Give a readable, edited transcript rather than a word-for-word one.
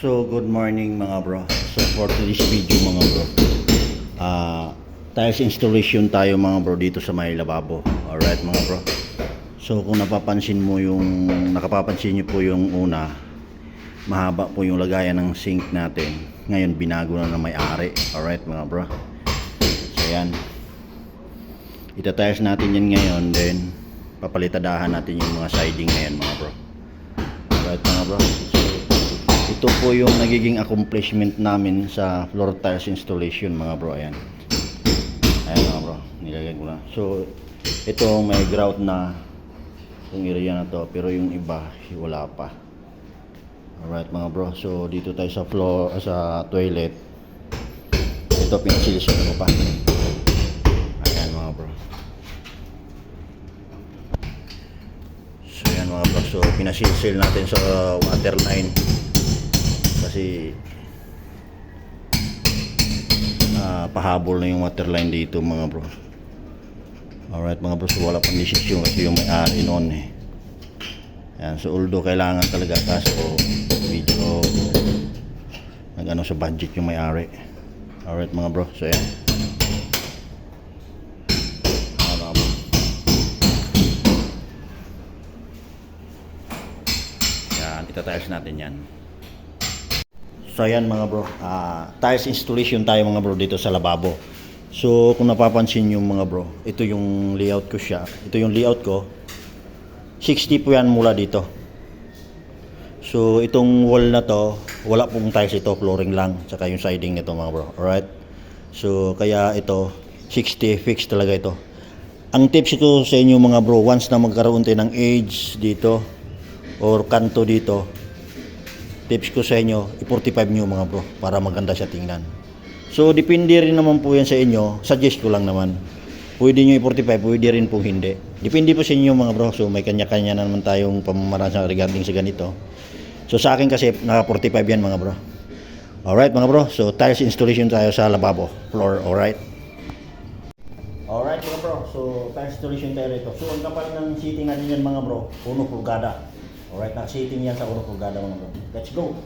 So, good morning mga bro. So, for today's video mga bro, tiles installation tayo mga bro dito sa may lababo. Alright mga bro. So, kung nakapapansin nyo po yung una, mahaba po yung lagayan ng sink natin. Ngayon, binago na ng may-ari. Alright mga bro. So, yan. Itatiles natin yan ngayon, then papalitadahan natin yung mga siding na yan mga bro. Alright mga bro. Ito po yung nagiging accomplishment namin sa floor tiles installation mga bro. Ayan mga bro, nilagay ko na. So ito may grout na yung area na to, pero yung iba wala pa. Alright mga bro, so dito tayo sa floor, sa toilet. Ito pinasilisyon ko pa. Ayan mga bro. So yan mga bro, so pinasilsil natin sa water line kasi pahabol na yung waterline dito mga bro. Alright mga bro, so wala pang desisyon kasi yung may-ari noon eh. Yan, so although kailangan talaga kaso video nag-ano sa budget yung may-ari. Alright mga bro, so yan. Yan, itatiles natin yan. So ayan mga bro, tiles installation tayo mga bro dito sa lababo. So kung napapansin nyo mga bro, ito yung layout ko siya. Ito yung layout ko. 60 po yan mula dito. So itong wall na to, wala pong tiles ito, flooring lang. Tsaka yung siding nito mga bro. Alright. So kaya ito, 60 fixed talaga ito. Ang tips ko sa inyo mga bro, once na magkaroon tayo ng edge dito or kanto dito, tips ko sa inyo, i-45 nyo mga bro para maganda siya tingnan. So depende rin naman po yan sa inyo, suggest ko lang naman. Pwede nyo i-45, pwede rin po hindi. Depende po sa inyo mga bro. So may kanya-kanya naman tayong pamamaraan regarding sa ganito. So sa akin kasi naka-45 yan mga bro. Alright mga bro, so tiles installation tayo sa lababo floor. Alright. Alright mga bro, so tiles installation tayo rito. So ang kapal ng seating natin yan mga bro, 1 pulgada. Alright, naka-seating yan sa 1 pulgada mga bro. Let's go!